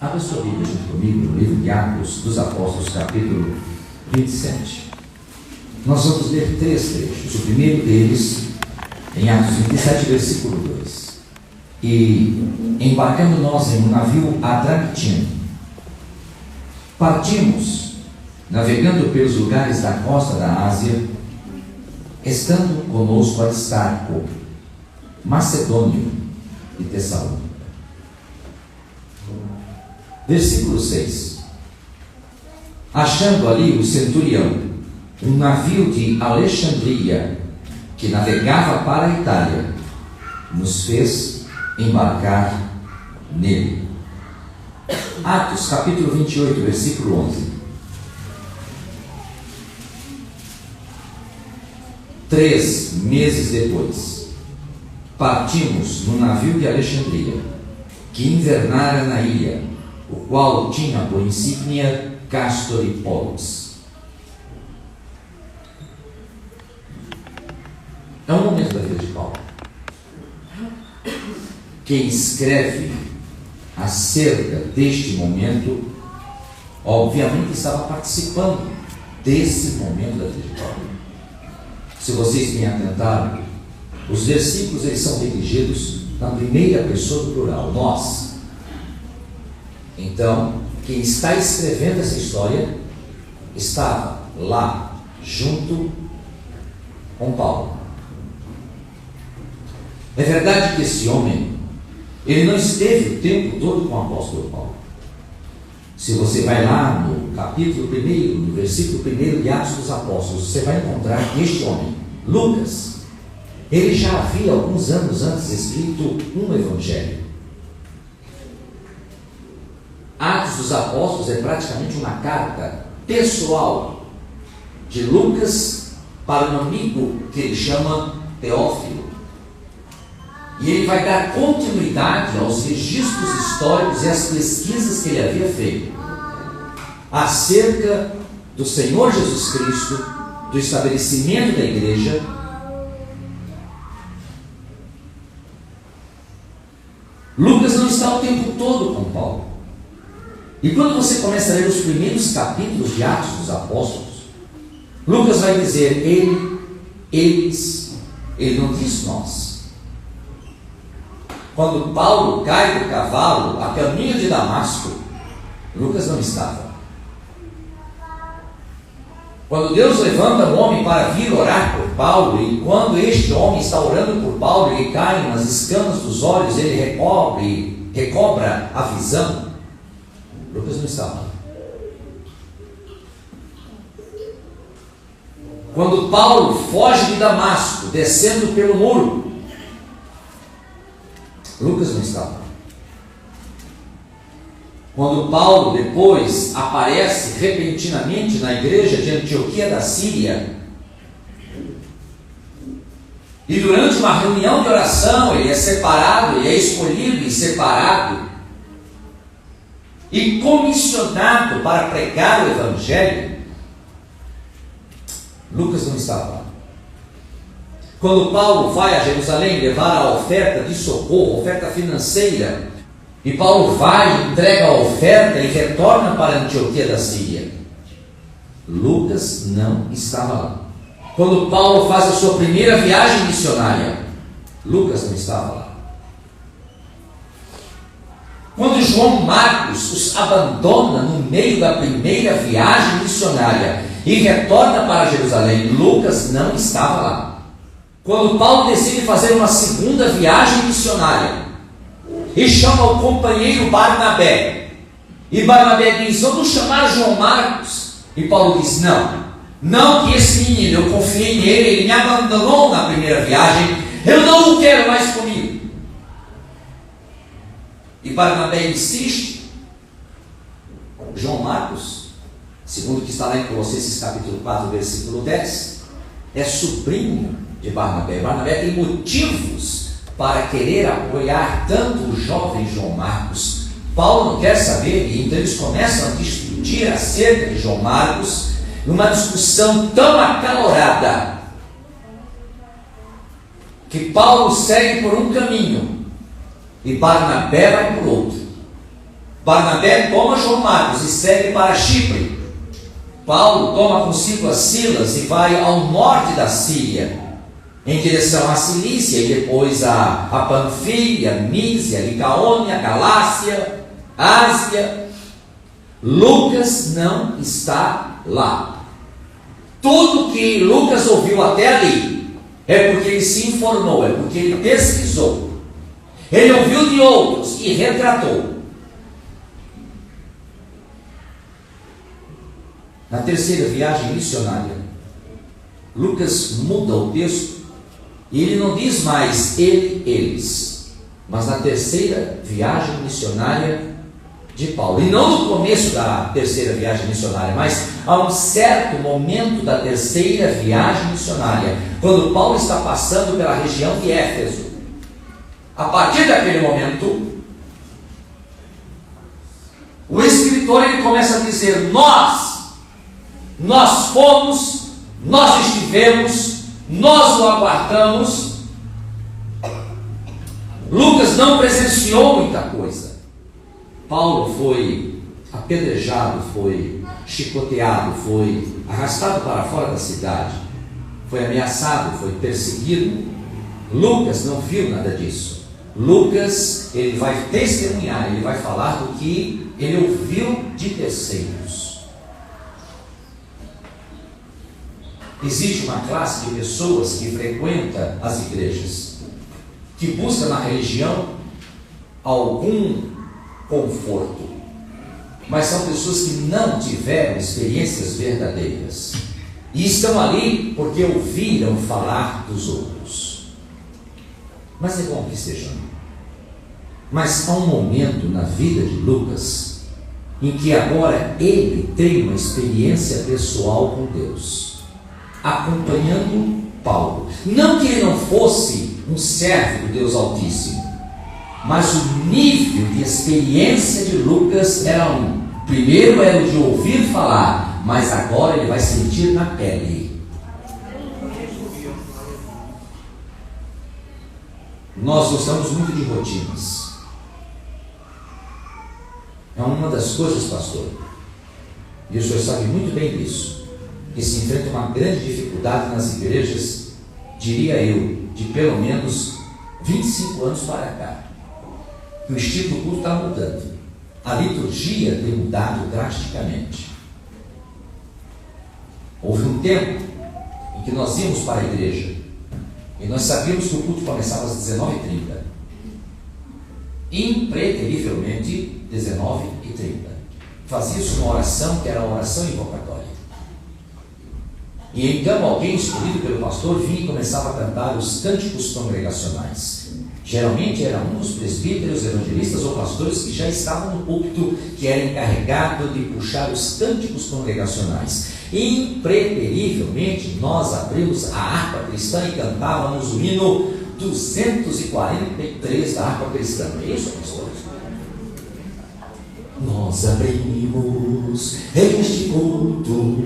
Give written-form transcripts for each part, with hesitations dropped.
Abra sua Bíblia junto comigo no livro de Atos dos Apóstolos, capítulo 27. Nós vamos ler 3 trechos. O primeiro deles, em Atos 27, versículo 2. E, embarcando nós em um navio Adramitino, partimos, navegando pelos lugares da costa da Ásia, estando conosco Aristarco, Macedônio e Tessalônica. Versículo 6. Achando ali o centurião, um navio de Alexandria, que navegava para a Itália, nos fez embarcar nele. Atos capítulo 28, versículo 11. 3 meses depois, partimos no navio de Alexandria, que invernara na ilha, o qual tinha por insígnia Castor e Pollux. É um momento da vida de Paulo. Quem escreve acerca deste momento, obviamente estava participando desse momento da vida de Paulo. Se vocês me atentaram, os versículos eles são dirigidos na primeira pessoa do plural, nós. Então, quem está escrevendo essa história estava lá, junto com Paulo. É verdade que esse homem, ele não esteve o tempo todo com o apóstolo Paulo. Se você vai lá no capítulo 1, no versículo 1 de Atos dos Apóstolos, você vai encontrar que este homem, Lucas, ele já havia alguns anos antes escrito um evangelho. Atos dos Apóstolos é praticamente uma carta pessoal de Lucas para um amigo que ele chama Teófilo. E ele vai dar continuidade aos registros históricos e às pesquisas que ele havia feito acerca do Senhor Jesus Cristo, do estabelecimento da igreja. Lucas não está o tempo todo com Paulo. E quando você começa a ler os primeiros capítulos de Atos dos Apóstolos, Lucas vai dizer ele, eles, ele não diz nós. Quando Paulo cai do cavalo a caminho de Damasco, Lucas não estava. Quando Deus levanta um homem para vir orar por Paulo, e quando este homem está orando por Paulo, ele cai nas escamas dos olhos, ele recobra a visão, Lucas não estava. Quando Paulo foge de Damasco, descendo pelo muro, Lucas não estava. Quando Paulo depois aparece repentinamente na igreja de Antioquia da Síria, e durante uma reunião de oração ele é separado, ele é escolhido e separado e comissionado para pregar o evangelho, Lucas não estava lá. Quando Paulo vai a Jerusalém levar a oferta de socorro, oferta financeira, e Paulo vai, entrega a oferta e retorna para Antioquia da Síria, Lucas não estava lá. Quando Paulo faz a sua primeira viagem missionária, Lucas não estava lá. Quando João Marcos os abandona no meio da primeira viagem missionária e retorna para Jerusalém, Lucas não estava lá. Quando Paulo decide fazer uma segunda viagem missionária e chama o companheiro Barnabé, e Barnabé diz: vamos chamar João Marcos, e Paulo diz: não, que esse menino, eu confiei nele, ele me abandonou na primeira viagem, eu não o quero mais comigo. E Barnabé insiste. João Marcos, segundo o que está lá em Colossenses capítulo 4, versículo 10, é sobrinho de Barnabé. Barnabé tem motivos para querer apoiar tanto o jovem João Marcos. Paulo não quer saber, e então eles começam a discutir acerca de João Marcos, numa discussão tão acalorada que Paulo segue por um caminho e Barnabé vai por outro. Barnabé toma João Marcos e segue para Chipre. Paulo toma consigo a Silas e vai ao norte da Síria, em direção à Cilícia e depois a Panfilha, Mísia, Licaônia, Galácia, Ásia. Lucas não está lá. Tudo que Lucas ouviu até ali é porque ele se informou, é porque ele pesquisou. Ele ouviu de outros e retratou. Na terceira viagem missionária, Lucas muda o texto e ele não diz mais ele, eles, mas na terceira viagem missionária de Paulo. E não no começo da terceira viagem missionária, mas a um certo momento da terceira viagem missionária, quando Paulo está passando pela região de Éfeso. A partir daquele momento, o escritor ele começa a dizer: nós fomos, nós estivemos, nós o aguardamos. Lucas não presenciou muita coisa. Paulo foi apedrejado, foi chicoteado, foi arrastado para fora da cidade, foi ameaçado, foi perseguido. Lucas não viu nada disso. Lucas, ele vai testemunhar, ele vai falar do que ele ouviu de terceiros. Existe uma classe de pessoas que frequenta as igrejas, que busca na religião algum conforto, mas são pessoas que não tiveram experiências verdadeiras e estão ali porque ouviram falar dos outros. Mas é bom que estejam. Mas há um momento na vida de Lucas em que agora ele tem uma experiência pessoal com Deus, acompanhando Paulo. Não que ele não fosse um servo do Deus Altíssimo, mas o nível de experiência de Lucas era um. Primeiro era o de ouvir falar, mas agora ele vai sentir na pele. Nós gostamos muito de rotinas. É uma das coisas, pastor, e o senhor sabe muito bem disso, que se enfrenta uma grande dificuldade nas igrejas, diria eu, de pelo menos 25 anos para cá. O estilo do culto está mudando. A liturgia tem mudado drasticamente. Houve um tempo em que nós íamos para a igreja e nós sabíamos que o culto começava às 19h30. Impreterivelmente 19h30. Fazia-se uma oração que era a oração invocatória. E então alguém escolhido pelo pastor vinha e começava a cantar os cânticos congregacionais. Geralmente era um dos presbíteros, evangelistas ou pastores que já estavam no púlpito, que era encarregado de puxar os cânticos congregacionais. Impreterivelmente nós abrimos a harpa cristã e cantávamos o hino 243 da harpa cristã. Não é isso, pastor? Nós abrimos este culto.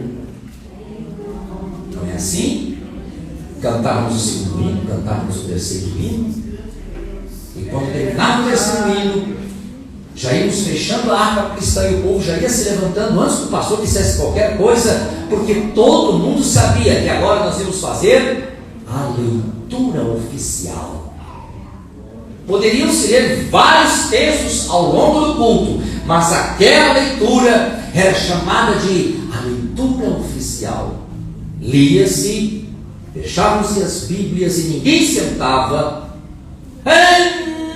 Não é assim? Cantávamos o segundo hino, cantávamos o terceiro hino. E quando terminava o terceiro hino, já íamos fechando a harpa cristã e o povo já ia se levantando antes que o pastor dissesse qualquer coisa, porque todo mundo sabia que agora nós íamos fazer a leitura oficial. Poderiam se ler vários textos ao longo do culto, mas aquela leitura era chamada de a leitura oficial. Lia-se, fechavam-se as Bíblias e ninguém sentava.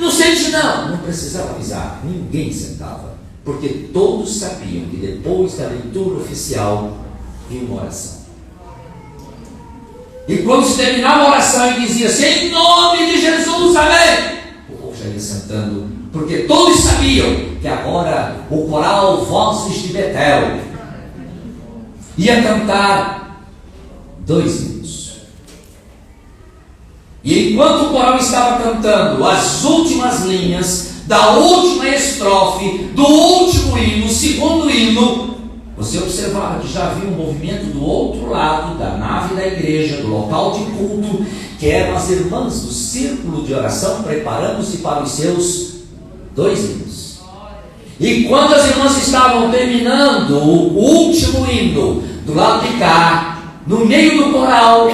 Não sente não precisava avisar, ninguém sentava, porque todos sabiam que depois da leitura oficial vinha uma oração. E quando se terminava a oração e dizia-se em nome de Jesus, amém, o povo já ia sentando, porque todos sabiam que agora o coral Vozes de Betel ia cantar 2 hinos. E enquanto o coral estava cantando as últimas linhas da última estrofe do último hino, o segundo hino, o você observava que já havia um movimento do outro lado da nave da igreja, do local de culto, que eram as irmãs do círculo de oração preparando-se para os seus 2 hinos. E quando as irmãs estavam terminando o último hino, do lado de cá, no meio do coral,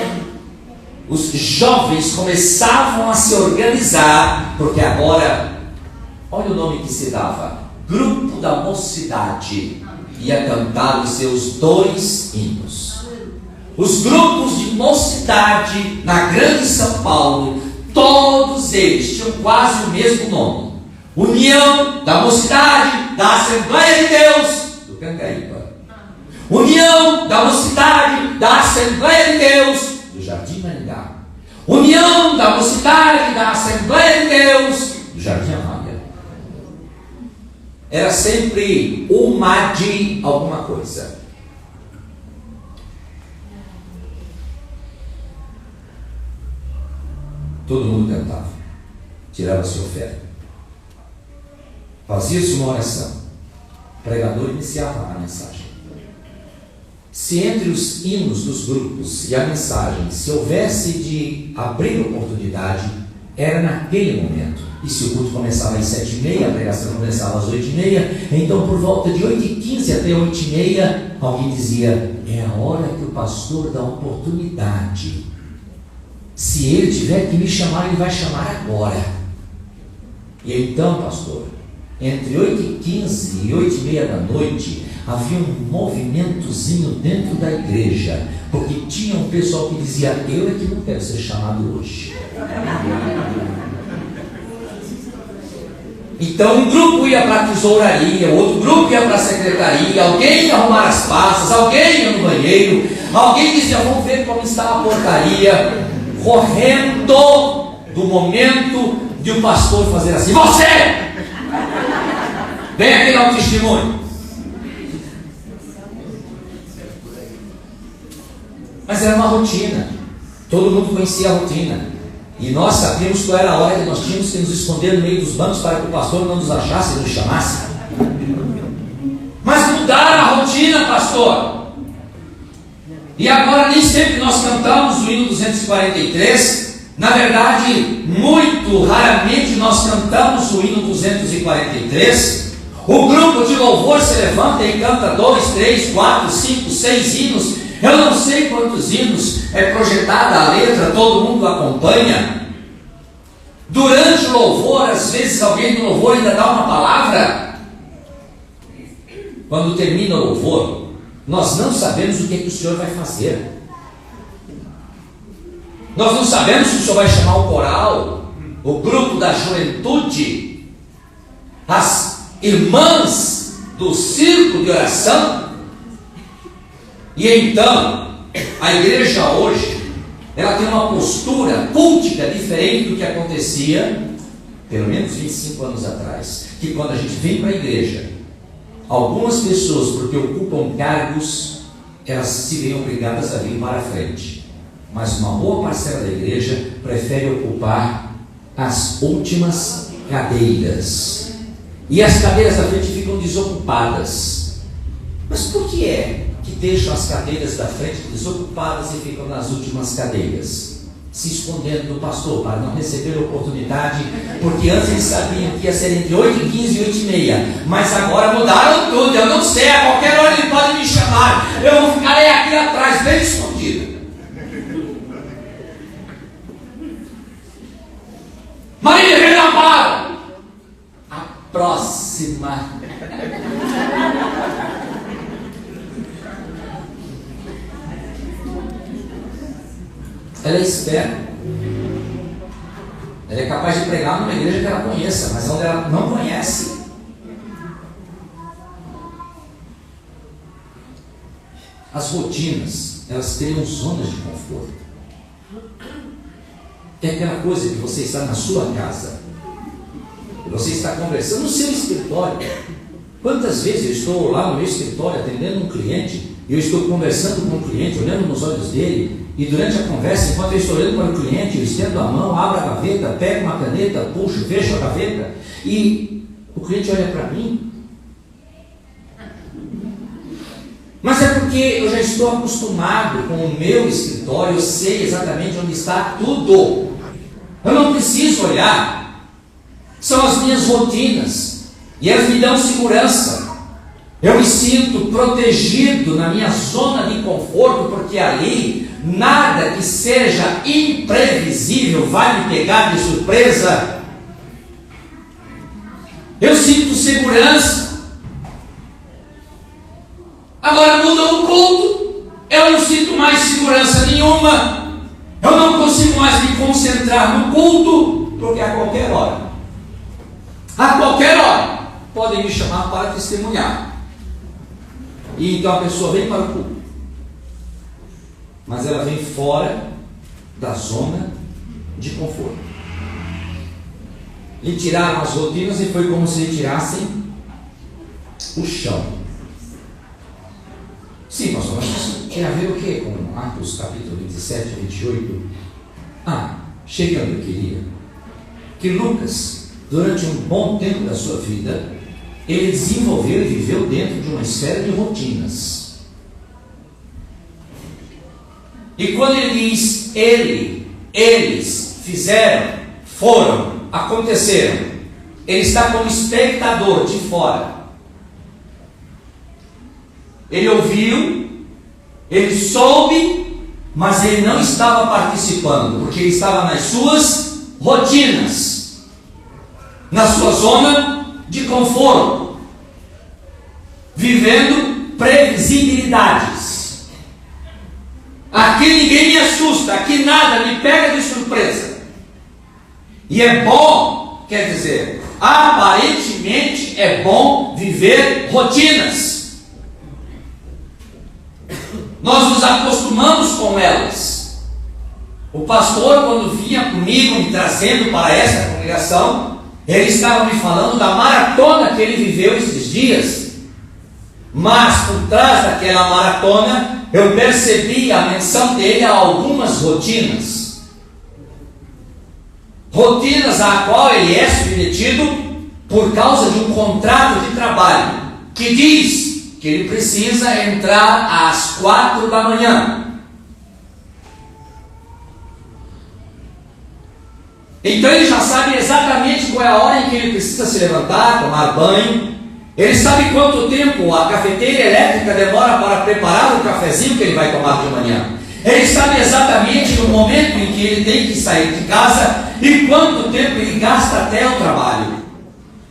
os jovens começavam a se organizar, porque agora, olha o nome que se dava, Grupo da Mocidade, ia cantar os seus 2 hinos. Os grupos de mocidade na Grande São Paulo, todos eles tinham quase o mesmo nome: União da Mocidade da Assembleia de Deus do Cangaíba, União da Mocidade da Assembleia de Deus do Jardim Maringá, União da Mocidade da Assembleia de Deus do Jardim Amália. Era sempre uma de alguma coisa. Todo mundo cantava, tirava-se oferta, fazia-se uma oração, o pregador iniciava a mensagem. Se entre os hinos dos grupos e a mensagem se houvesse de abrir oportunidade, era naquele momento. E se o culto começava às 7h30, a pregação começava às 8h30, então por volta de 8h15 até 8h30, alguém dizia: é a hora que o pastor dá oportunidade. Se ele tiver que me chamar, ele vai chamar agora. E então, pastor, entre 8h15 e 8h30 da noite, havia um movimentozinho dentro da igreja, porque tinha um pessoal que dizia: eu é que não quero ser chamado hoje. Então um grupo ia para a tesouraria, outro grupo ia para a secretaria, alguém ia arrumar as pastas, alguém ia no banheiro, alguém dizia: vamos ver como está a porcaria, correndo do momento de o pastor fazer assim: você! Vem aqui dar um testemunho. Mas era uma rotina, todo mundo conhecia a rotina. E nós sabíamos qual era a hora que nós tínhamos que nos esconder no meio dos bancos para que o pastor não nos achasse e nos chamasse. Mas mudaram a rotina, pastor. E agora nem sempre nós cantamos o hino 243. Na verdade, muito raramente nós cantamos o hino 243. O grupo de louvor se levanta e canta 2, 3, 4, 5, 6 hinos. Eu não sei quantos hinos é projetada a letra, todo mundo acompanha. Durante o louvor, às vezes alguém do louvor ainda dá uma palavra. Quando termina o louvor, nós não sabemos o que o Senhor vai fazer. Nós não sabemos se o Senhor vai chamar o coral, o grupo da juventude, as irmãs do círculo de oração. E então, a igreja hoje, ela tem uma postura cultica diferente do que acontecia, pelo menos 25 anos atrás. Que quando a gente vem para a igreja, algumas pessoas, porque ocupam cargos, elas se veem obrigadas a vir para a frente. Mas uma boa parcela da igreja prefere ocupar as últimas cadeiras. E as cadeiras da frente ficam desocupadas. Mas por que é que deixam as cadeiras da frente desocupadas e ficam nas últimas cadeiras, se escondendo do pastor para não receber oportunidade? Porque antes eles sabiam que ia ser entre 8h15 e 8h30, mas agora mudaram tudo. Eu não sei, a qualquer hora ele pode me chamar, eu vou ficar aí aqui atrás, bem escondido. Maria, vem na para a próxima. Ela é esperta. Ela é capaz de pregar numa igreja que ela conheça, mas onde ela não conhece. As rotinas, elas criam zonas de conforto. É aquela coisa que você está na sua casa, você está conversando no seu escritório. Quantas vezes eu estou lá no meu escritório atendendo um cliente, e eu estou conversando com o cliente, olhando nos olhos dele, e durante a conversa, enquanto eu estou olhando para o cliente, eu estendo a mão, abro a gaveta, pego uma caneta, puxo, fecho a gaveta, e o cliente olha para mim. Mas é porque eu já estou acostumado com o meu escritório, eu sei exatamente onde está tudo. Eu não preciso olhar. São as minhas rotinas e elas me dão segurança. Eu me sinto protegido na minha zona de conforto, porque ali nada que seja imprevisível vai me pegar de surpresa. Eu sinto segurança. Agora muda o culto, eu não sinto mais segurança nenhuma. Eu não consigo mais me concentrar no culto, porque a qualquer hora podem me chamar para testemunhar. E então a pessoa vem para o culto, mas ela vem fora da zona de conforto. Lhe tiraram as rotinas e foi como se lhe tirassem o chão. Sim, pastor, mas isso tem a ver o quê com Atos capítulo 27 e 28? Chegando eu queria que Lucas, durante um bom tempo da sua vida, ele desenvolveu e viveu dentro de uma esfera de rotinas. E quando ele diz eles fizeram, foram, aconteceram, ele está como espectador de fora. Ele ouviu, ele soube, mas ele não estava participando, porque ele estava nas suas rotinas, na sua zona de conforto, vivendo previsibilidades. Aqui ninguém me assusta, aqui nada me pega de surpresa. E é bom, quer dizer, aparentemente é bom viver rotinas. Nós nos acostumamos com elas. O pastor, quando vinha comigo, me trazendo para essa congregação, ele estava me falando da maratona que ele viveu esses dias. Mas por trás daquela maratona, eu percebi a menção dele a algumas rotinas. Rotinas a qual ele é submetido por causa de um contrato de trabalho, que diz que ele precisa entrar às 4 da manhã. Então ele já sabe exatamente qual é a hora em que ele precisa se levantar, tomar banho. Ele sabe quanto tempo a cafeteira elétrica demora para preparar o cafezinho que ele vai tomar de manhã. Ele sabe exatamente o momento em que ele tem que sair de casa e quanto tempo ele gasta até o trabalho.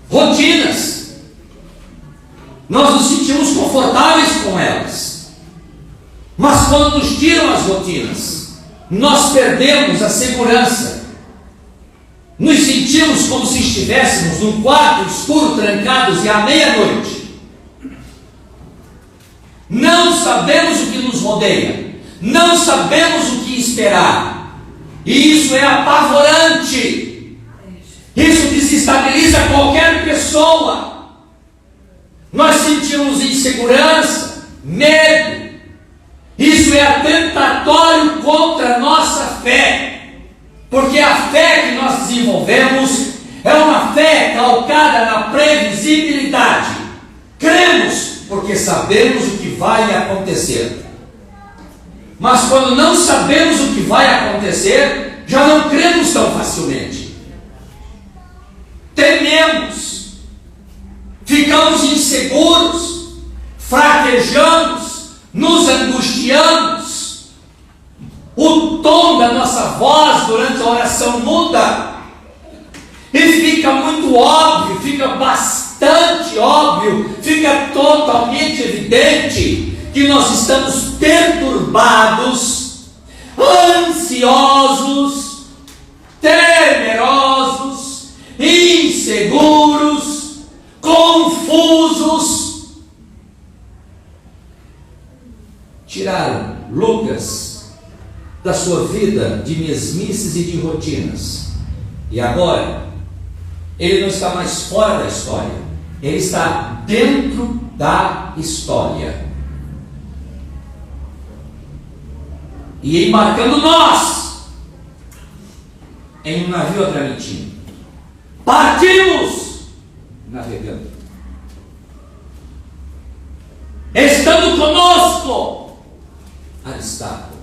Rotinas. Nós nos sentimos confortáveis com elas. Mas quando nos tiram as rotinas, nós perdemos a segurança. Nos sentimos como se estivéssemos num quarto escuro, trancados e à meia-noite. Não sabemos o que nos rodeia. Não sabemos o que esperar. E isso é apavorante. Isso desestabiliza qualquer pessoa. Nós sentimos insegurança, medo. Isso é atentatório contra a nossa fé. Porque a fé que nós desenvolvemos é uma fé calcada na previsibilidade. Cremos porque sabemos o que vai acontecer. Mas quando não sabemos o que vai acontecer, já não cremos tão facilmente. Tememos, ficamos inseguros, fraquejamos, nos angustiamos. O tom da nossa voz durante a oração muda. E fica muito óbvio, fica bastante óbvio, fica totalmente evidente que nós estamos perturbados, ansiosos, temerosos, inseguros, confusos. Tiraram Lucas da sua vida de mesmices e de rotinas. E agora, ele não está mais fora da história, ele está dentro da história. E embarcando nós em um navio atramentino. Partimos navegando. estando conosco, Aristarco.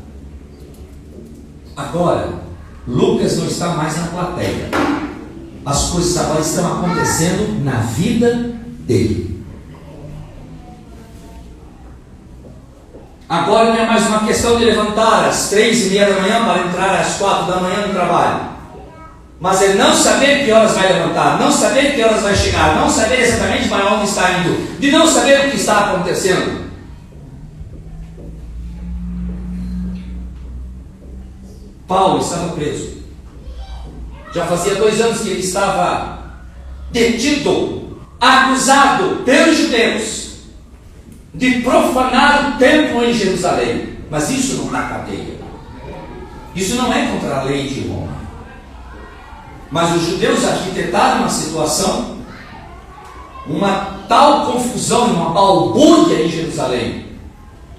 Agora, Lucas não está mais na plateia. As coisas agora estão acontecendo na vida dele. Agora não é mais uma questão de levantar às 3:30 da manhã para entrar às 4 da manhã no trabalho. Mas ele não saber que horas vai levantar, não saber que horas vai chegar, não saber exatamente para onde está indo, de não saber o que está acontecendo. Paulo estava preso. Já fazia 2 anos que ele estava detido, acusado pelos judeus de profanar o templo em Jerusalém. Mas isso não está cadeia. Isso não é contra a lei de Roma. Mas os judeus arquitetaram uma situação, uma tal confusão, uma balbúrdia em Jerusalém,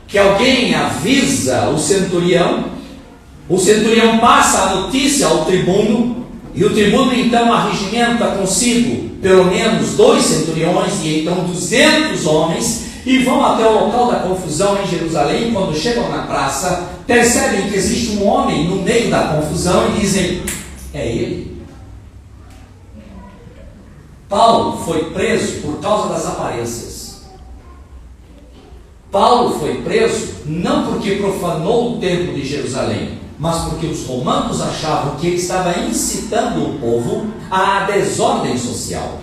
que alguém avisa o centurião passa a notícia ao tribuno, e o tribuno então arregimenta consigo pelo menos 2 centuriões e então 200 homens, e vão até o local da confusão em Jerusalém. Quando chegam na praça, percebem que existe um homem no meio da confusão e dizem: é ele. Paulo foi preso por causa das aparências. Paulo foi preso não porque profanou o templo de Jerusalém, mas porque os romanos achavam que ele estava incitando o povo à desordem social.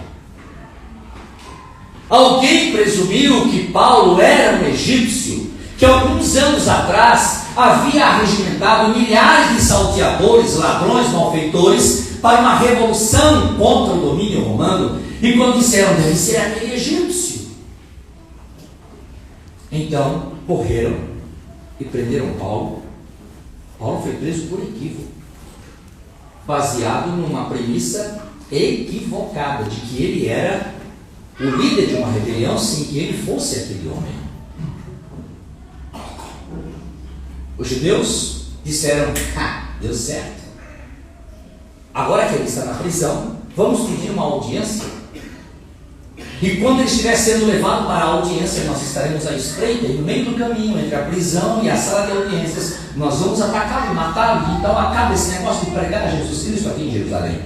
Alguém presumiu que Paulo era um egípcio, que alguns anos atrás havia arregimentado milhares de salteadores, ladrões, malfeitores, para uma revolução contra o domínio romano, e quando disseram: deve ser aquele egípcio. Então correram e prenderam Paulo. Paulo foi preso por equívoco, baseado numa premissa equivocada de que ele era o líder de uma rebelião, sem que ele fosse aquele homem. Os judeus disseram: deu certo. Agora que ele está na prisão, vamos pedir uma audiência. E quando ele estiver sendo levado para a audiência, nós estaremos à espreita, e no meio do caminho, entre a prisão e a sala de audiências, nós vamos atacá-lo e matá-lo. E então acaba esse negócio de pregar a Jesus Cristo aqui em Jerusalém.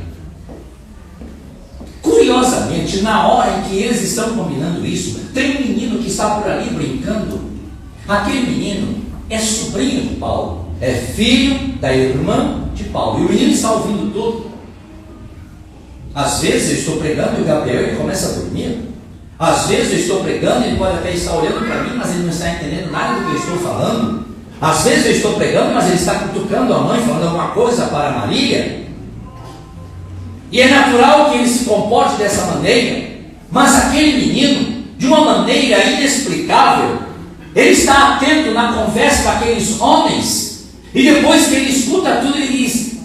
Curiosamente, na hora em que eles estão combinando isso, tem um menino que está por ali brincando. Aquele menino é sobrinho de Paulo, é filho da irmã de Paulo, e o menino está ouvindo tudo. Às vezes eu estou pregando e o Gabriel ele começa a dormir. Às vezes eu estou pregando e ele pode até estar olhando para mim, mas ele não está entendendo nada do que eu estou falando. Às vezes eu estou pregando, mas ele está cutucando a mãe, falando alguma coisa para Maria. E é natural que ele se comporte dessa maneira. Mas aquele menino, de uma maneira inexplicável, ele está atento na conversa daqueles homens. E depois que ele escuta tudo, ele diz: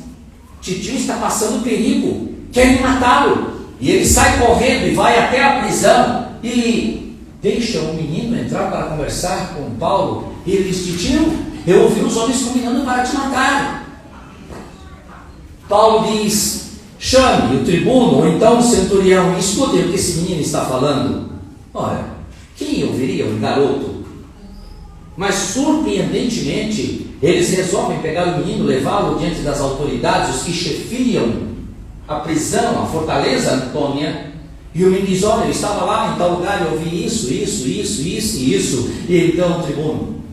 titio está passando perigo, querem matá-lo. E ele sai correndo e vai até a prisão e deixa o menino entrar para conversar com Paulo. E ele diz: titio, eu ouvi os homens combinando para te matar. Paulo diz: chame o tribuno ou então o centurião, escutem o que esse menino está falando. Ora, quem ouviria um garoto? Mas surpreendentemente, eles resolvem pegar o menino, levá-lo diante das autoridades, os que chefiam a prisão, a fortaleza Antônia. E o menino diz: olha, eu estava lá em tal lugar e ouvi isso. E então o tribuno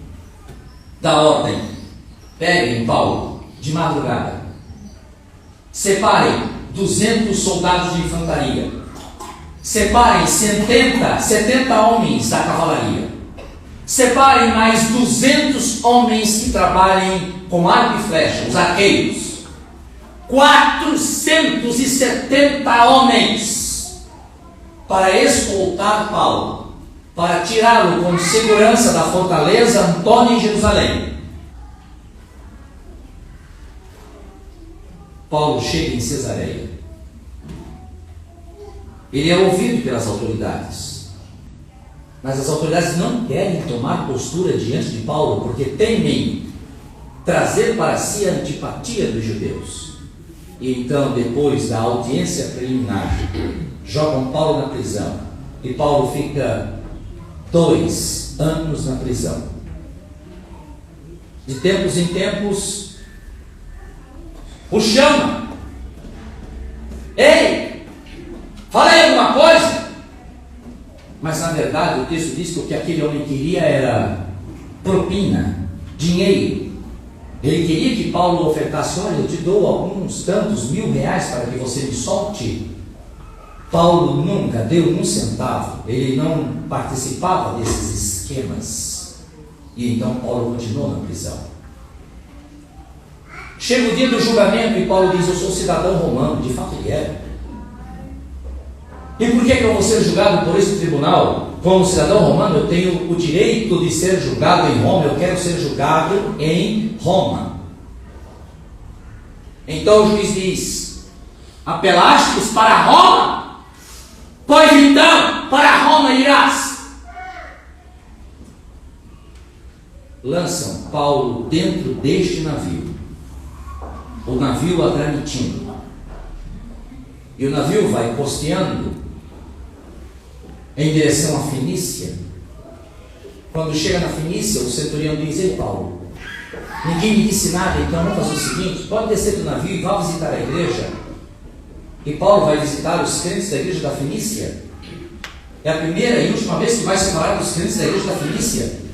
dá ordem: peguem Paulo de madrugada, separem 200 soldados de infantaria, separem 70 homens da cavalaria, separem mais 200 homens que trabalhem com arco e flecha, os arqueiros, 470 homens para escoltar Paulo, para tirá-lo com segurança da fortaleza Antônia em Jerusalém. Paulo chega em Cesareia. Ele é ouvido pelas autoridades, mas as autoridades não querem tomar postura diante de Paulo, porque temem trazer para si a antipatia dos judeus. E então, depois da audiência preliminar, jogam Paulo na prisão, e Paulo fica 2 anos na prisão. De tempos em tempos, o chama. Ei, falei alguma coisa? Mas na verdade o texto diz que o que aquele homem queria era propina, dinheiro. Ele queria que Paulo ofertasse: olha, eu te dou alguns tantos R$1.000 para que você me solte. Paulo nunca deu um centavo, ele não participava desses esquemas. E então Paulo continuou na prisão. Chega o dia do julgamento e Paulo diz: eu sou cidadão romano. De fato ele era. E por que eu vou ser julgado por esse tribunal? Como cidadão romano, eu tenho o direito de ser julgado em Roma. Eu quero ser julgado em Roma. Então o juiz diz: apelastes para Roma? Pois então, para Roma irás. Lançam Paulo dentro deste navio, o navio Adramitino. E o navio vai costeando em direção à Fenícia. Quando chega na Fenícia, o centurião diz: ei Paulo, ninguém me disse nada, então vamos fazer o seguinte: pode descer do navio e vá visitar a igreja. E Paulo vai visitar os crentes da igreja da Fenícia. É a primeira e última vez que vai se falar dos crentes da igreja da Fenícia.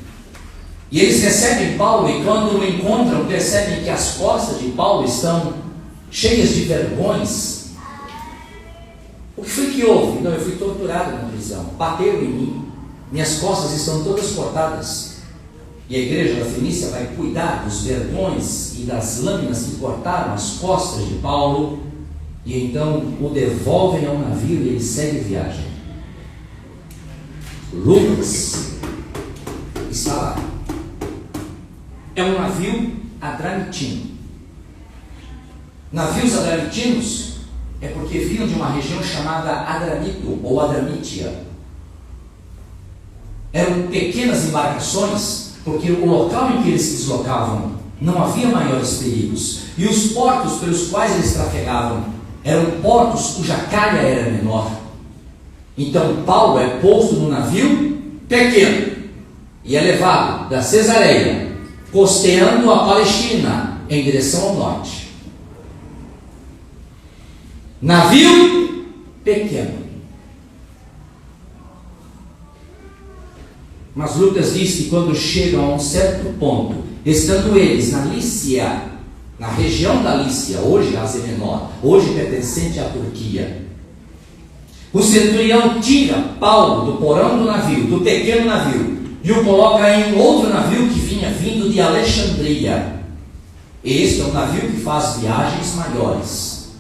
E eles recebem Paulo, e quando o encontram, percebem que as costas de Paulo estão cheias de vergões. O que foi que houve? Não, eu fui torturado na prisão, bateram em mim, minhas costas estão todas cortadas. E a igreja da Fenícia vai cuidar dos vergões e das lâminas que cortaram as costas de Paulo, e então o devolvem ao navio e ele segue viagem. Lucas está lá. É um navio adramitino. Navios adramitinos é porque vinham de uma região chamada Adramito ou Adramítia. Eram pequenas embarcações, porque o local em que eles se deslocavam não havia maiores perigos, e os portos pelos quais eles trafegavam eram portos cuja calha era menor. Então Paulo é posto no navio pequeno e é levado da Cesareia, costeando a Palestina em direção ao norte. Navio pequeno. Mas Lucas diz que quando chegam a um certo ponto, estando eles na Lícia, na região da Lícia, hoje Ásia Menor, hoje pertencente à Turquia, o centurião tira Paulo do porão do navio, do pequeno navio, e o coloca em outro navio que vinha vindo de Alexandria. Este é um navio que faz viagens maiores.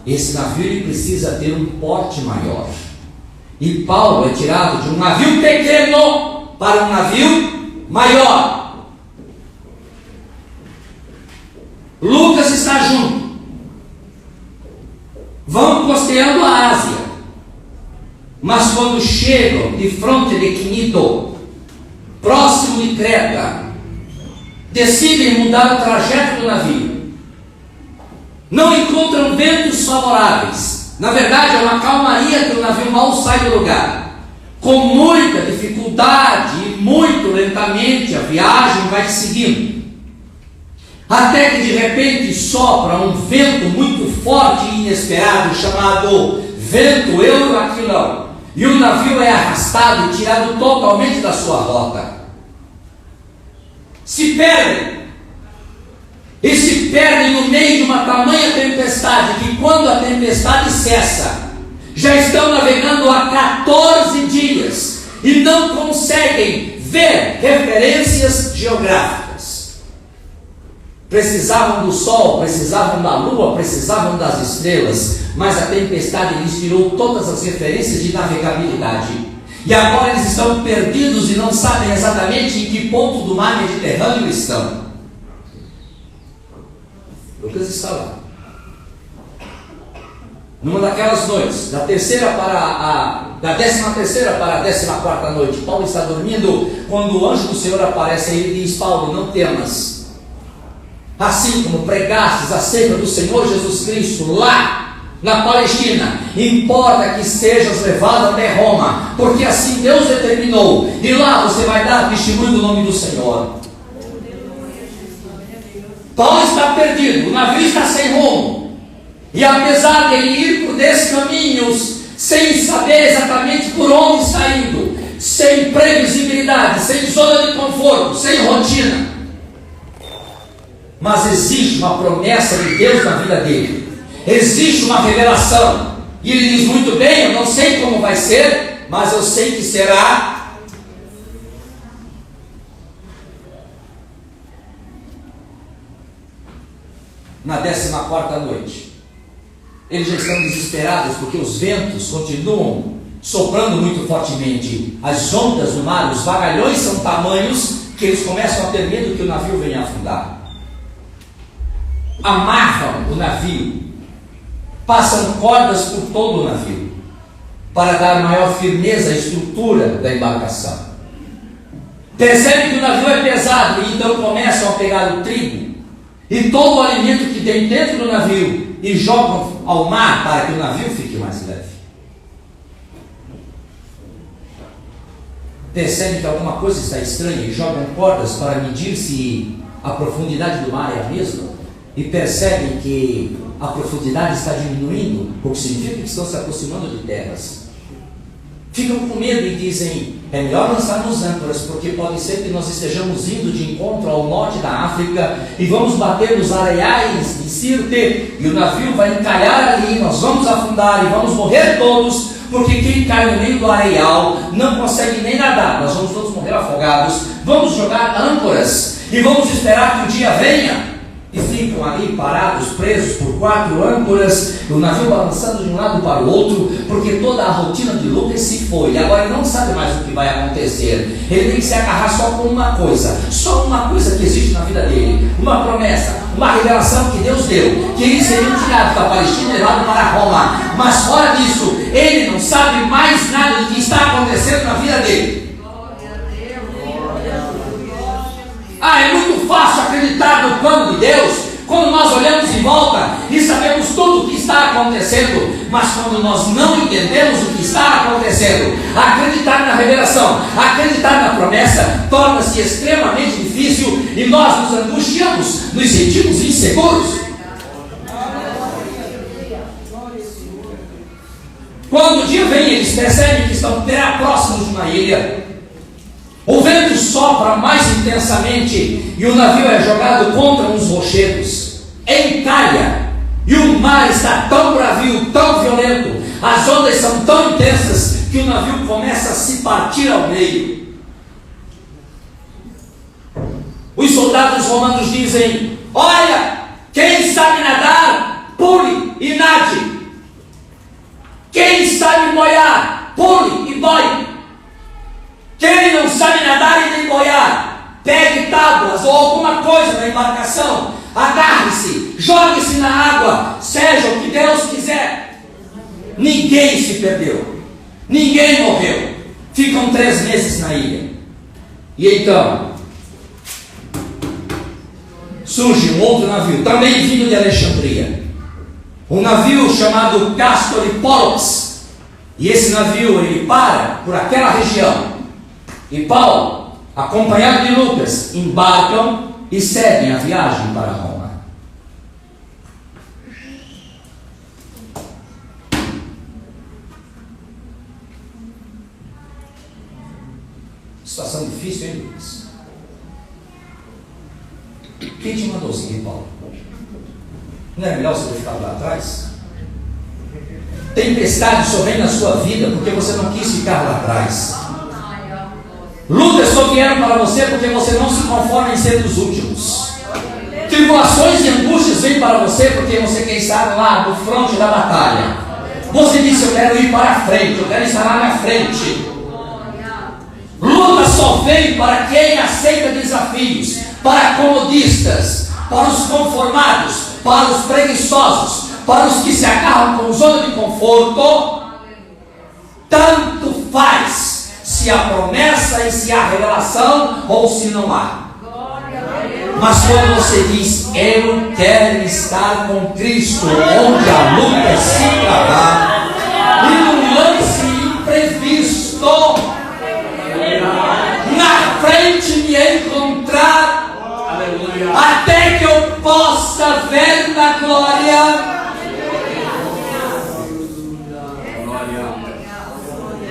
Esse navio ele precisa ter um porte maior. E Paulo é tirado de um navio pequeno para um navio maior. Lucas está junto. Vão costeando a Ásia. Mas quando chegam de fronte de Quinido, próximo de Creta, decidem mudar o trajeto do navio. Não encontram ventos favoráveis. Na verdade, é uma calmaria que o navio mal sai do lugar. Com muita dificuldade e muito lentamente a viagem vai seguindo. Até que de repente sopra um vento muito forte e inesperado, chamado vento Euraquilão. E o navio é arrastado e tirado totalmente da sua rota. Se perdem. E se perdem no meio de uma tamanha tempestade, que quando a tempestade cessa, já estão navegando há 14 dias e não conseguem ver referências geográficas. Precisavam do sol, precisavam da lua, precisavam das estrelas, mas a tempestade lhes tirou todas as referências de navegabilidade. E agora eles estão perdidos e não sabem exatamente em que ponto do mar Mediterrâneo estão. Lucas está lá. Numa daquelas noites, da 13ª para a 14ª noite, Paulo está dormindo, quando o anjo do Senhor aparece a ele e diz: Paulo, não temas. Assim como pregastes acerca do Senhor Jesus Cristo lá na Palestina, importa que sejas levado até Roma, porque assim Deus determinou, e lá você vai dar testemunho do nome do Senhor. Paulo está perdido, o navio está sem rumo, e apesar de ele ir por desses caminhos, sem saber exatamente por onde está indo, sem previsibilidade, sem zona de conforto, sem rotina, mas existe uma promessa de Deus na vida dele, existe uma revelação, e ele diz muito bem: eu não sei como vai ser, mas eu sei que será. Na 14ª noite, eles já estão desesperados, porque os ventos continuam soprando muito fortemente, as ondas do mar, os vagalhões são tamanhos que eles começam a ter medo que o navio venha a afundar. Amarram o navio, passam cordas por todo o navio, para dar maior firmeza à estrutura da embarcação. Percebem que o navio é pesado, e então começam a pegar o trigo e todo o alimento que tem dentro do navio e jogam ao mar para que o navio fique mais leve. Percebem que alguma coisa está estranha e jogam cordas para medir se a profundidade do mar é a mesma, e percebem que a profundidade está diminuindo, o que significa que estão se aproximando de terras. Ficam com medo e dizem: é melhor lançarmos âncoras, porque pode ser que nós estejamos indo de encontro ao norte da África e vamos bater nos areiais de Sirte, e o navio vai encalhar ali, nós vamos afundar e vamos morrer todos, porque quem cai no meio do areial não consegue nem nadar, nós vamos todos morrer afogados. Vamos jogar âncoras e vamos esperar que o dia venha. E ficam ali parados, presos por 4 âncoras, o navio balançando de um lado para o outro, porque toda a rotina de Lucas se foi, e agora ele não sabe mais o que vai acontecer. Ele tem que se agarrar só com uma coisa, só uma coisa que existe na vida dele, uma promessa, uma revelação que Deus deu, que ele seria tirado da Palestina e levado para Roma. Mas fora disso, ele não sabe mais nada do que está acontecendo na vida dele. É muito fácil acreditar no plano de Deus quando nós olhamos em volta e sabemos tudo o que está acontecendo, mas quando nós não entendemos o que está acontecendo, acreditar na revelação, acreditar na promessa, torna-se extremamente difícil, e nós nos angustiamos, nos sentimos inseguros. Quando o dia vem, eles percebem que estão próximos de uma ilha. O vento sopra mais intensamente e o navio é jogado contra uns rochedos, encalha, e o mar está tão bravio, tão violento, as ondas são tão intensas que o navio começa a se partir ao meio. Os soldados romanos dizem: olha, quem sabe nadar, pule e nade. Quem sabe boiar, pule e boie. Quem não sabe nadar e nem boiar, pegue tábuas ou alguma coisa na embarcação, agarre-se, jogue-se na água, seja o que Deus quiser. Ninguém se perdeu, ninguém morreu. Ficam 3 meses na ilha. E então surge um outro navio, também vindo de Alexandria, um navio chamado Castor e Pollux. E esse navio, ele para por aquela região. E Paulo, acompanhado de Lucas, embarcam e seguem a viagem para Roma. Situação difícil, hein, Lucas? Quem te mandou seguir Paulo? Não é melhor você ter ficado lá atrás? Tempestade sorvendo na sua vida porque você não quis ficar lá atrás. Lutas só vieram para você porque você não se conforma em ser dos últimos. Tribulações e angústias vêm para você porque você quer estar lá no fronte da batalha. Você disse: eu quero ir para a frente, eu quero estar lá na frente. Luta só vem para quem aceita desafios, para comodistas, para os conformados, para os preguiçosos, para os que se agarram com zona de conforto. Tanto faz se há promessa e se há revelação ou se não há. Mas quando você diz: eu quero estar com Cristo, onde a luta se travar e no lance imprevisto na frente me encontrar, até que eu possa ver na glória.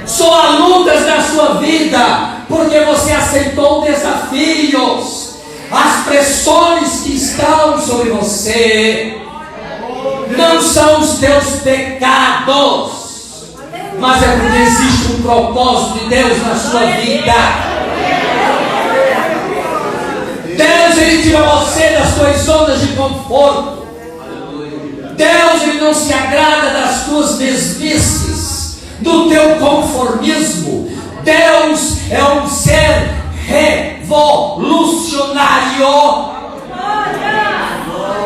Só há lutas na sua vida porque você aceitou desafios. As pressões que estão sobre você não são os teus pecados, mas é porque existe um propósito de Deus na sua vida. Deus, Ele tira você das tuas zonas de conforto. Deus, Ele não se agrada das tuas mesmices, do teu conformismo. Deus é um ser revolucionário.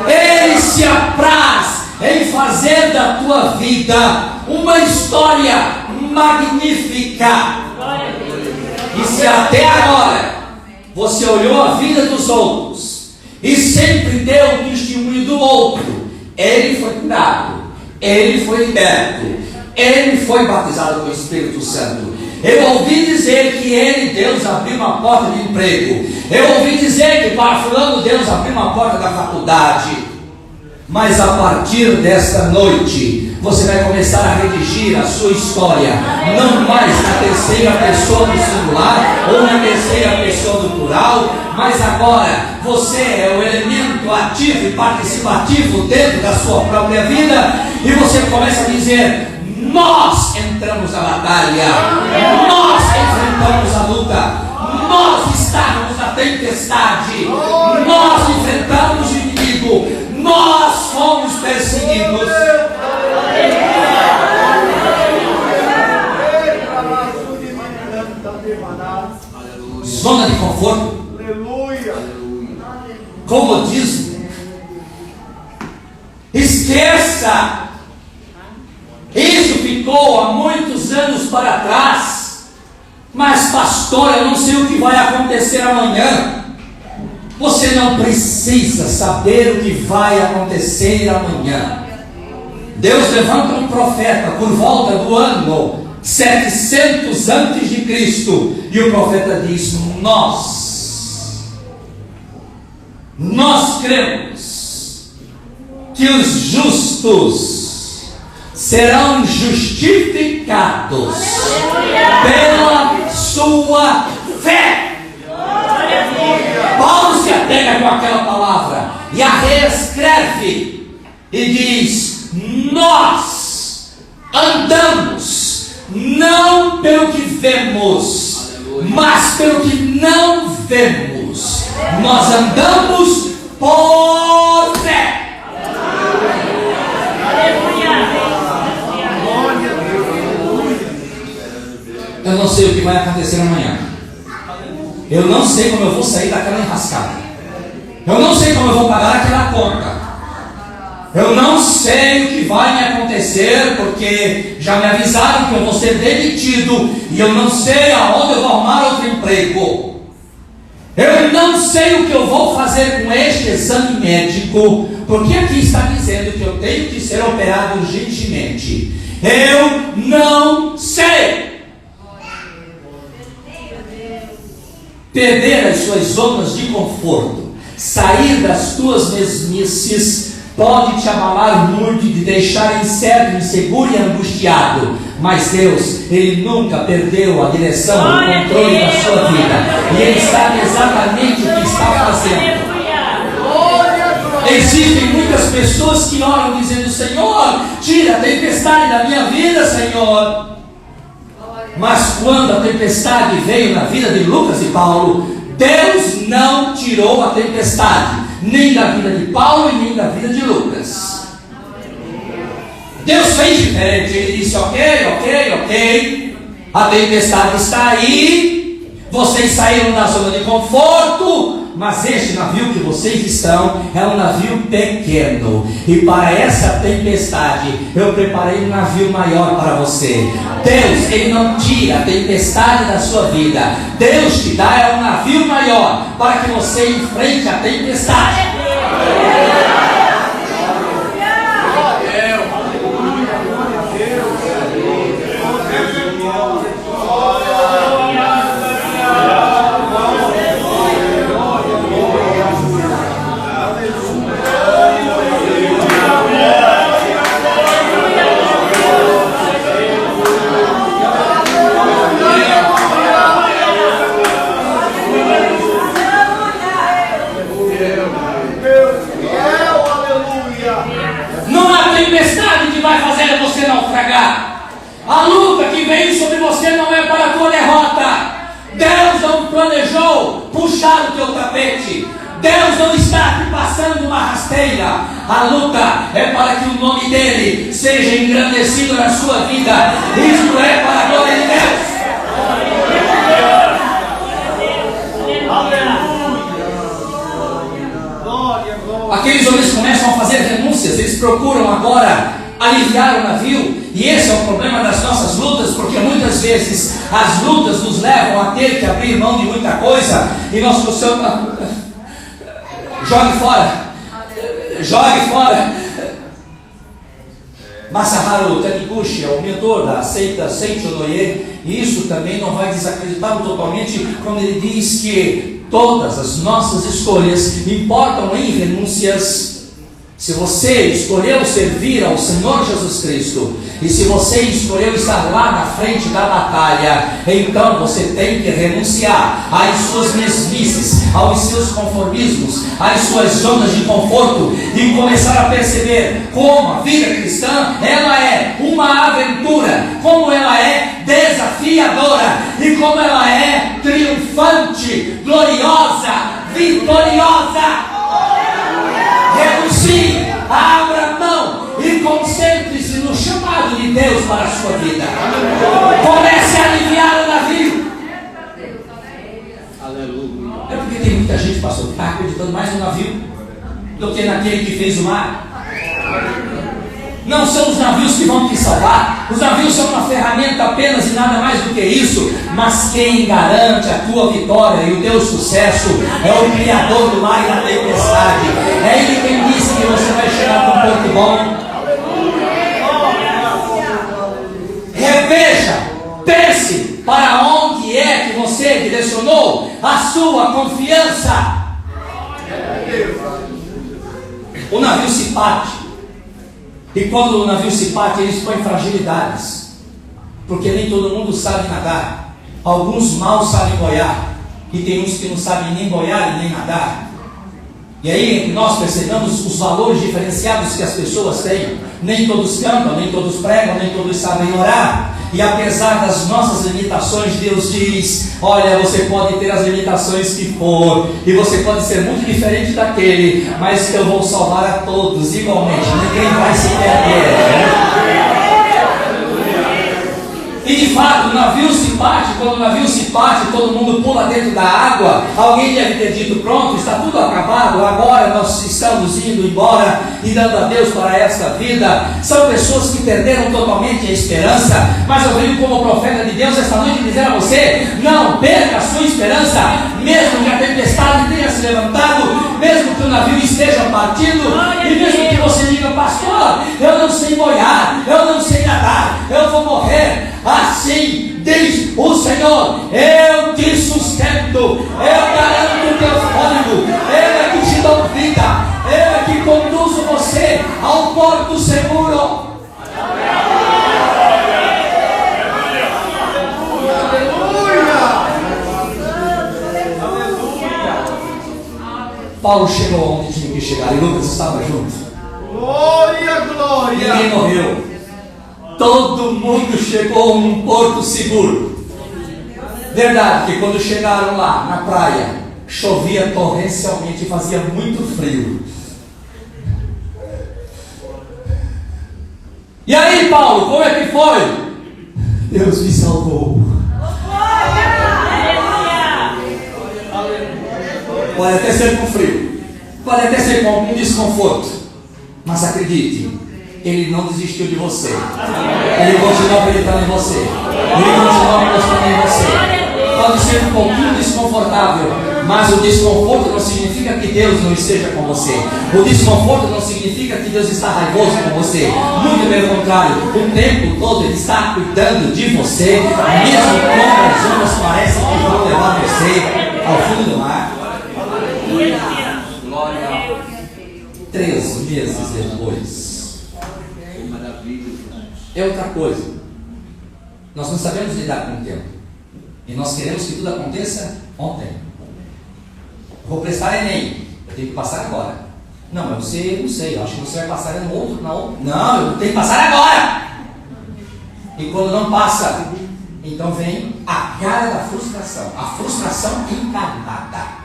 Ele se apraz em fazer da tua vida uma história magnífica. E se até agora você olhou a vida dos outros e sempre deu o testemunho do outro, ele foi curado, ele foi liberto, ele foi batizado com o Espírito Santo. Eu ouvi dizer que Deus abriu uma porta de emprego. Eu ouvi dizer que para fulano Deus abriu uma porta da faculdade. Mas a partir desta noite, você vai começar a redigir a sua história, não mais na terceira pessoa do singular ou na terceira pessoa do plural, mas agora você é o elemento ativo e participativo dentro da sua própria vida, e você começa a dizer: nós entramos na batalha, nós enfrentamos a luta, nós estávamos na tempestade, nós enfrentamos o inimigo, nós fomos perseguidos. Zona de conforto, comodismo. Esqueça. Isso ficou há muitos anos para trás. Mas pastor, eu não sei o que vai acontecer amanhã. Você não precisa saber o que vai acontecer amanhã. Deus levanta um profeta por volta do ano 700 antes de Cristo, e o profeta diz: nós cremos que os justos serão justificados pela sua fé. Paulo se apega com aquela palavra e a reescreve e diz: nós andamos não pelo que vemos, mas pelo que não vemos. Nós andamos por fé. Eu não sei o que vai acontecer amanhã. Eu não sei como eu vou sair daquela enrascada. Eu não sei como eu vou pagar aquela conta. Eu não sei o que vai me acontecer, porque já me avisaram que eu vou ser demitido, e eu não sei aonde eu vou arrumar outro emprego. Eu não sei o que eu vou fazer com este exame médico, porque aqui está dizendo que eu tenho que ser operado urgentemente. Eu não sei. Perder as suas zonas de conforto, sair das tuas mesmices, pode te abalar muito e te deixar incerto, inseguro e angustiado. Mas Deus, Ele nunca perdeu a direção, o controle da sua vida, e Ele sabe exatamente o que está fazendo. Existem muitas pessoas que oram dizendo: Senhor, tira a tempestade da minha vida, Senhor. Mas quando a tempestade veio na vida de Lucas e Paulo, Deus não tirou a tempestade, nem da vida de Paulo e nem da vida de Lucas. Deus fez diferente. Ele disse: ok, a tempestade está aí, vocês saíram da zona de conforto, mas este navio que vocês estão é um navio pequeno, e para essa tempestade eu preparei um navio maior para você. Deus, Ele não tira a tempestade da sua vida. Deus te dá um navio maior para que você enfrente a tempestade. carregar. A luta que veio sobre você não é para a tua derrota. Deus não planejou puxar o teu tapete. Deus não está te passando uma rasteira. A luta é para que o nome dele seja engrandecido na sua vida. Isto é para a glória de Deus. Aqueles homens começam a fazer renúncias. Eles procuram agora aliviar o navio. E esse é o problema das nossas lutas, porque muitas vezes as lutas nos levam a ter que abrir mão de muita coisa. E nós possamos... Jogue fora. Masaharu Taniguchi é o mentor da seita Senchonoye, e isso também não vai desacreditá-lo totalmente quando ele diz que todas as nossas escolhas importam em renúncias. Se você escolheu servir ao Senhor Jesus Cristo, e se você escolheu estar lá na frente da batalha, então você tem que renunciar às suas mesmices, aos seus conformismos, às suas zonas de conforto, e começar a perceber como a vida cristã, ela é uma aventura, como ela é desafiadora, e como ela é triunfante, gloriosa, vitoriosa. Renuncie, abra mão e concentre-se no chamado de Deus para a sua vida. Comece a aliviar o navio. Aleluia. É porque tem muita gente, pastor, que está acreditando mais no navio do que naquele que fez o mar. Não são os navios que vão te salvar. Os navios são uma ferramenta apenas e nada mais do que isso. Mas quem garante a tua vitória e o teu sucesso é o Criador do mar e da tempestade. É Ele quem disse que você vai chegar com um porto bom. Reveja, pense para onde é que você direcionou a sua confiança. O navio se parte. E quando o navio se parte, ele expõe fragilidades, porque nem todo mundo sabe nadar. Alguns mal sabem boiar, e tem uns que não sabem nem boiar e nem nadar. E aí nós percebemos os valores diferenciados que as pessoas têm. Nem todos cantam, nem todos pregam, nem todos sabem orar. E apesar das nossas limitações, Deus diz: olha, você pode ter as limitações que for, e você pode ser muito diferente daquele, mas eu vou salvar a todos igualmente, ninguém vai se perder. E de fato, o navio se parte. Quando o navio se parte, todo mundo pula dentro da água. Alguém deve ter dito: pronto, está tudo acabado, agora nós estamos indo embora e dando adeus para esta vida. São pessoas que perderam totalmente a esperança. Mas eu venho como profeta de Deus esta noite dizer a você: não perca a sua esperança, mesmo que a tempestade tenha se levantado, mesmo que o navio esteja partindo, e mesmo que você diga: pastor, eu não sei boiar, eu não sei nadar, eu vou morrer. Assim diz o Senhor: eu te sustento, eu garanto o teu fôlego, eu é que te dou vida, eu é que conduzo você ao porto seguro. Paulo chegou onde tinha que chegar, e Lucas estava junto. Glória, glória! Ninguém morreu. Todo mundo chegou num porto seguro. Verdade que quando chegaram lá na praia, chovia torrencialmente e fazia muito frio. E aí, Paulo, como é que foi? Deus me salvou. Pode até ser com frio, pode até ser com algum desconforto, mas acredite, Ele não desistiu de você. Ele continua acreditando em você. Ele continua apostando em você. Pode ser um pouquinho desconfortável, mas o desconforto não significa que Deus não esteja com você. O desconforto não significa que Deus está raivoso com você. Muito pelo contrário, o tempo todo Ele está cuidando de você, mesmo quando as ondas parecem que vão levar você ao fundo do mar. 3 meses depois. É outra coisa. Nós não sabemos lidar com o tempo. E nós queremos que tudo aconteça ontem. Vou prestar Enem. Eu tenho que passar agora. Não, mas você, não sei. Eu acho que você vai passar no outro. Não, eu tenho que passar agora. E quando não passa, então vem a cara da frustração. A frustração encarnada.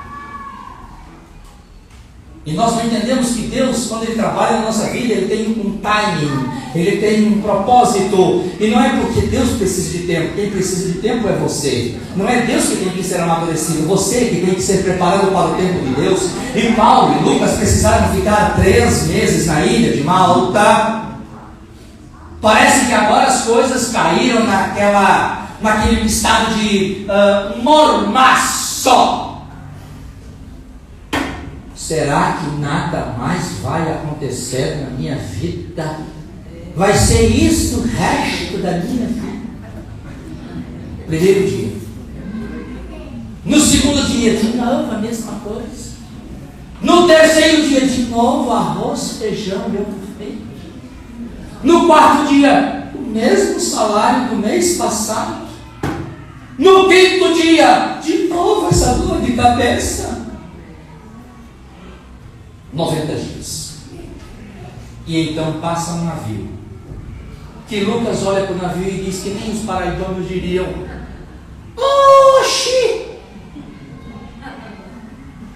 E nós não entendemos que Deus, quando Ele trabalha na nossa vida, Ele tem um timing, Ele tem um propósito. E não é porque Deus precisa de tempo. Quem precisa de tempo é você. Não é Deus que tem que ser amadurecido, você que tem que ser preparado para o tempo de Deus. E Paulo e Lucas precisaram ficar 3 meses na ilha de Malta. Parece que agora as coisas caíram naquele estado de mormaço. Será que nada mais vai acontecer na minha vida? Vai ser isso o resto da minha vida? Primeiro dia. No segundo dia, de novo a mesma coisa. No terceiro dia, de novo arroz, feijão, meu feito. No quarto dia, o mesmo salário do mês passado. No quinto dia, de novo essa dor de cabeça. 90 dias. E então passa um navio. Que Lucas olha para o navio e diz que nem os paraibãos diriam: oxi!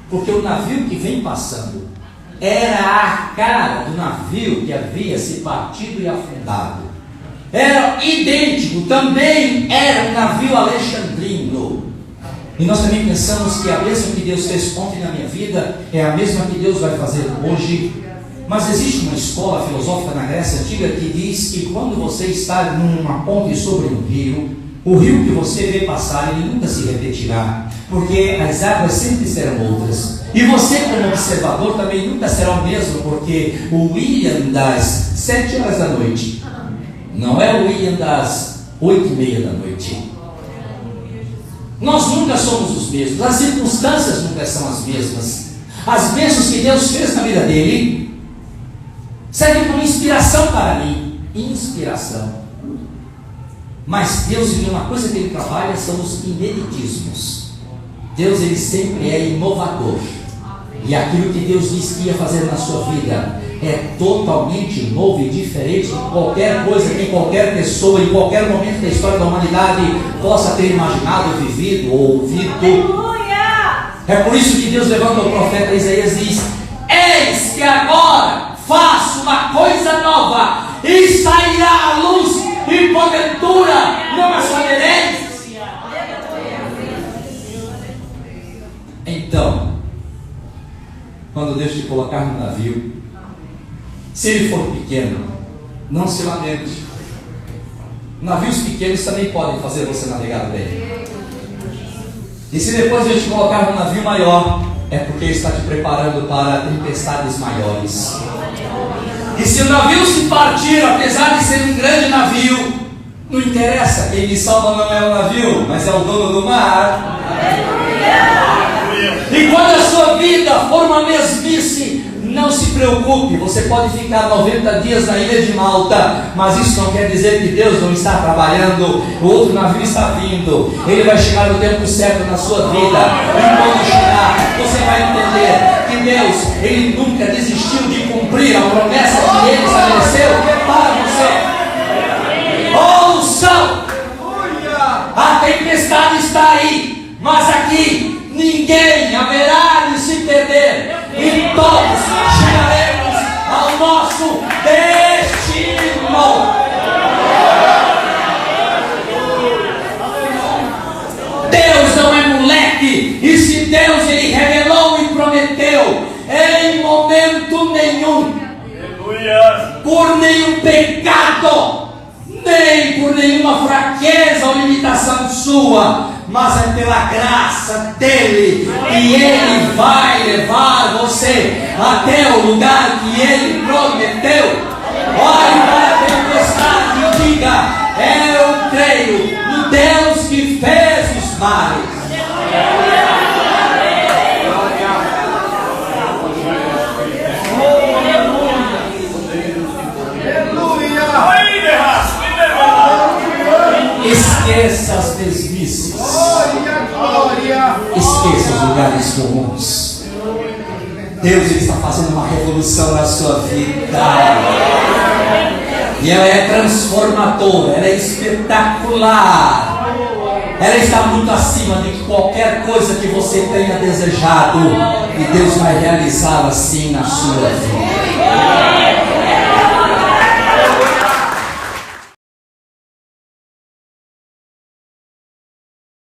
Porque o navio que vem passando era a cara do navio que havia se partido e afundado. Era idêntico, também era um navio alexandrino. E nós também pensamos que a bênção que Deus fez ontem na minha vida é a mesma que Deus vai fazer hoje. Mas existe uma escola filosófica na Grécia Antiga que diz que quando você está numa ponte sobre um rio, o rio que você vê passar, ele nunca se repetirá, porque as águas sempre serão outras. E você, como observador, também nunca será o mesmo, porque o William das 7 horas da noite não é o William das 8:30 da noite. Nós nunca somos os mesmos, as circunstâncias nunca são as mesmas. As bênçãos que Deus fez na vida dele servem como inspiração para mim. Inspiração. Mas Deus, uma coisa que Ele trabalha são os ineditismos. Deus, Ele sempre é inovador. E aquilo que Deus disse que ia fazer na sua vida é totalmente novo e diferente de qualquer coisa que qualquer pessoa, em qualquer momento da história da humanidade, possa ter imaginado, vivido ou ouvido. Aleluia! É por isso que Deus levanta o profeta Isaías e diz: eis que agora faço uma coisa nova, e sairá à luz, e porventura não a sabereis. Então, quando Deus te colocar no navio, se ele for pequeno, não se lamente. Navios pequenos também podem fazer você navegar bem. E se depois Deus te colocar no navio maior, é porque Ele está te preparando para tempestades maiores. E se o navio se partir, apesar de ser um grande navio, não interessa, quem me salva não é o navio, mas é o dono do mar. E quando a sua vida for uma mesmice, não se preocupe, você pode ficar 90 dias na ilha de Malta, mas isso não quer dizer que Deus não está trabalhando. O outro navio está vindo, ele vai chegar no tempo certo na sua vida. E quando chegar, você vai entender que Deus, Ele nunca desistiu de cumprir a promessa que Ele estabeleceu para você. Ouçam! A tempestade está aí, mas aqui ninguém haverá de se perder, e todos chegaremos ao nosso destino. Deus não é moleque, e se Deus Ele revelou e prometeu, em momento nenhum, por nenhum pecado, nem por nenhuma fraqueza ou limitação sua, mas é pela graça dEle, e Ele vai levar você até o lugar que Ele prometeu. Olhe para a tempestade e diga: eu creio no Deus que fez os mares. Esqueça as mesmices. Esqueça os lugares comuns. Deus, Ele está fazendo uma revolução na sua vida. E ela é transformadora, ela é espetacular. Ela está muito acima de qualquer coisa que você tenha desejado. E Deus vai realizá-la assim na sua vida.